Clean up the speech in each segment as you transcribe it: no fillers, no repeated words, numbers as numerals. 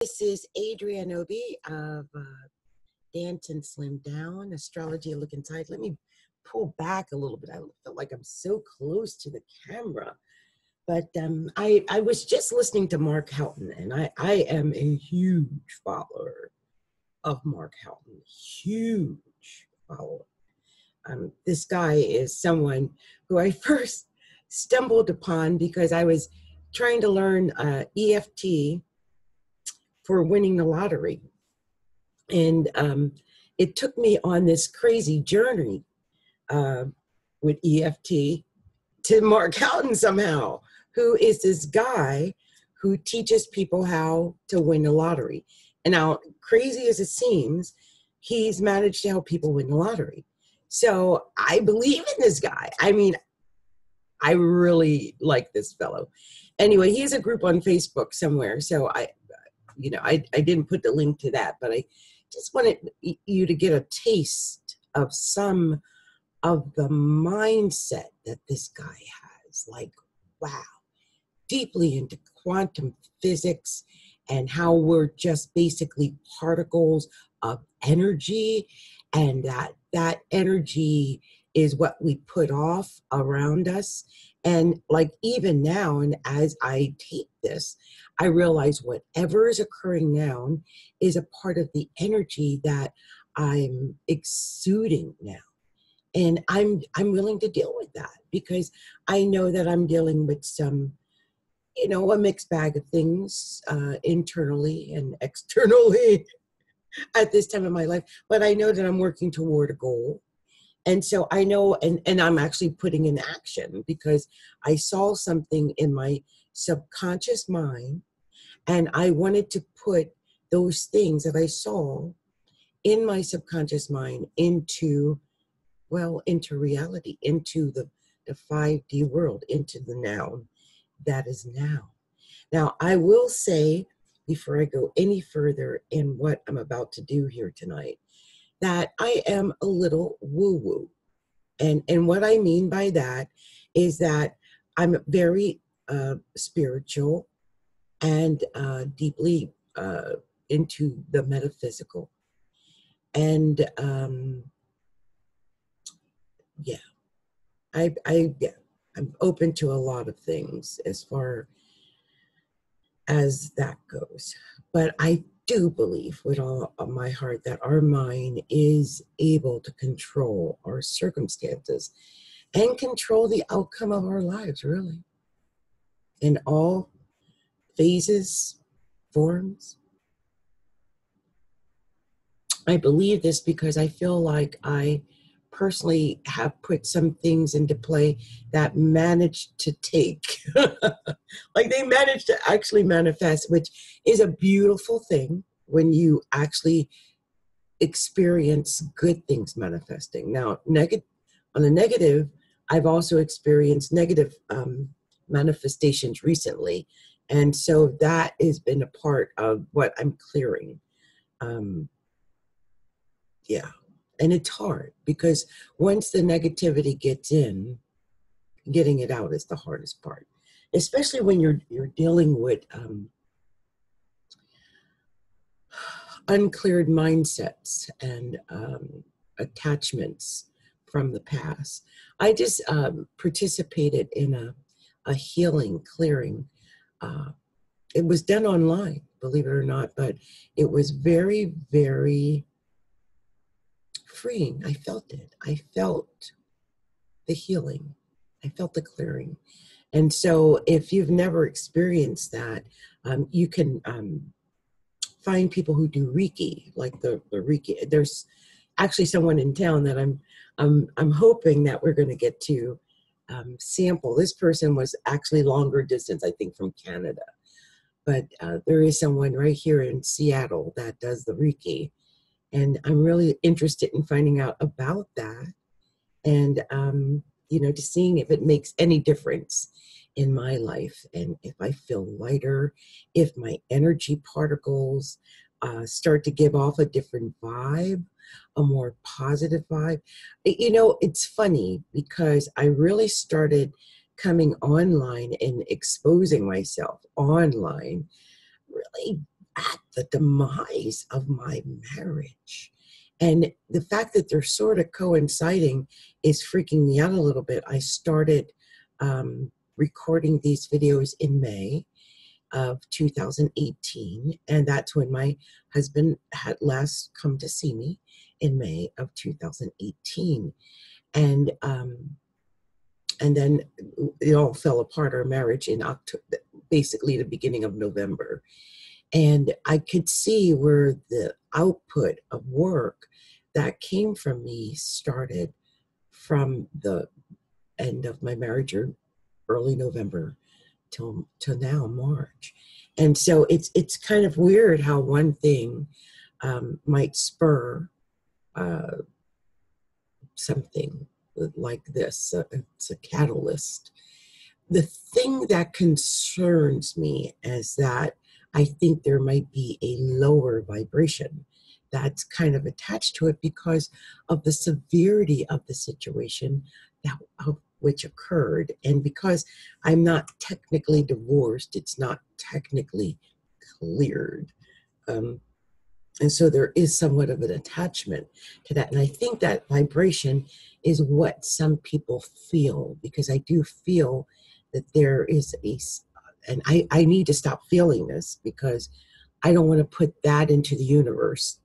This is Adrienne Obey of Dance and Slim Down, Astrology Look Inside. Let me pull back a little bit. I feel like I'm so close to the camera. But I was just listening to Mark Haughton, and I am a huge follower of Mark Haughton. Huge follower. This guy is someone who I first stumbled upon because I was trying to learn EFT for winning the lottery. And it took me on this crazy journey with EFT to Mark Haughton somehow, who is this guy who teaches people how to win the lottery. And now, crazy as it seems, he's managed to help people win the lottery. So I believe in this guy. I mean, I really like this fellow. Anyway, he has a group on Facebook somewhere. So I didn't put the link to that, but I just wanted you to get a taste of some of the mindset that this guy has. Like, wow, deeply into quantum physics and how we're just basically particles of energy, and that energy is what we put off around us. And like even now, and as I tape this, I realize whatever is occurring now is a part of the energy that I'm exuding now. And I'm willing to deal with that because I know that I'm dealing with some, a mixed bag of things internally and externally at this time of my life. But I know that I'm working toward a goal. And so I know, and I'm actually putting in action because I saw something in my subconscious mind, and I wanted to put those things that I saw in my subconscious mind into reality, into the 5D world, into the now that is now. Now, I will say, before I go any further in what I'm about to do here tonight, that I am a little woo-woo. And what I mean by that is that I'm very spiritual and deeply into the metaphysical. And I'm open to a lot of things as far as that goes. But I do believe with all of my heart that our mind is able to control our circumstances and control the outcome of our lives, really, in all phases, forms. I believe this because I feel like I personally have put some things into play that managed to take, like they managed to actually manifest, which is a beautiful thing when you actually experience good things manifesting. Now, on the negative, I've also experienced negative manifestations recently. And so that has been a part of what I'm clearing. And it's hard because once the negativity gets in, getting it out is the hardest part, especially when you're dealing with uncleared mindsets and attachments from the past. I just participated in a healing clearing. It was done online, believe it or not, but it was very, very freeing. I felt it. I felt the healing. I felt the clearing. And so if you've never experienced that, you can find people who do Reiki, like the Reiki. There's actually someone in town that I'm hoping that we're going to get to sample. This person was actually longer distance, I think, from Canada. But there is someone right here in Seattle that does the Reiki. And I'm really interested in finding out about that and, just seeing if it makes any difference in my life and if I feel lighter, if my energy particles start to give off a different vibe, a more positive vibe. It's funny because I really started coming online and exposing myself online really at the demise of my marriage. And the fact that they're sort of coinciding is freaking me out a little bit. I started recording these videos in May of 2018, and that's when my husband had last come to see me, in May of 2018. And then it all fell apart, our marriage, in October, basically the beginning of November. And I could see where the output of work that came from me started from the end of my marriage, or early November till now, March. And so it's kind of weird how one thing might spur something like this. It's a catalyst. The thing that concerns me is that I think there might be a lower vibration that's kind of attached to it because of the severity of the situation of which occurred. And because I'm not technically divorced, it's not technically cleared. And so there is somewhat of an attachment to that. And I think that vibration is what some people feel, because I do feel that there is and I need to stop feeling this, because I don't want to put that into the universe.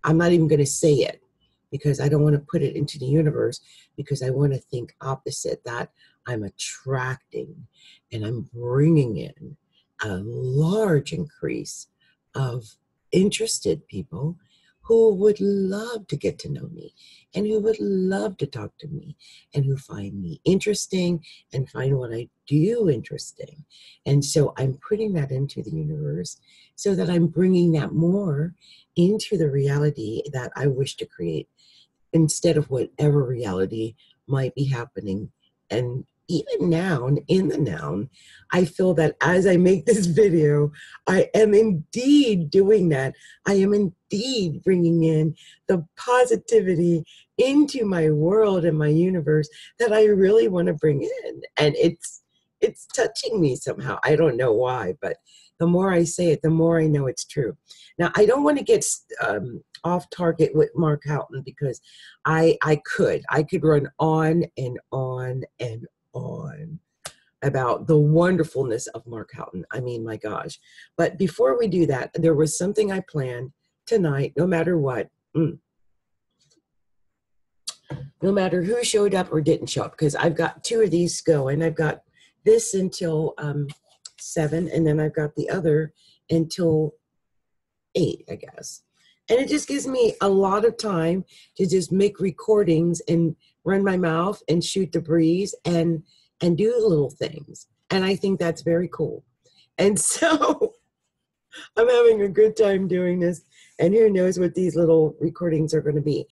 I'm not even going to say it, because I don't want to put it into the universe, because I want to think opposite, that I'm attracting and I'm bringing in a large increase of interested people who would love to get to know me, and who would love to talk to me, and who find me interesting and find what I do interesting. And so I'm putting that into the universe so that I'm bringing that more into the reality that I wish to create, instead of whatever reality might be happening. And even now, in the noun, I feel that as I make this video, I am indeed doing that. I am indeed bringing in the positivity into my world and my universe that I really want to bring in. And it's touching me somehow. I don't know why, but the more I say it, the more I know it's true. Now, I don't want to get off target with Mark Haughton, because I could run on and on and on about the wonderfulness of Mark Haughton. I mean, my gosh. But before we do that, there was something I planned tonight, no matter what, no matter who showed up or didn't show up, because I've got 2 of these going. I've got this until 7, and then I've got the other until 8, I guess. And it just gives me a lot of time to just make recordings and run my mouth and shoot the breeze and do little things. And I think that's very cool. And so I'm having a good time doing this. And who knows what these little recordings are going to be.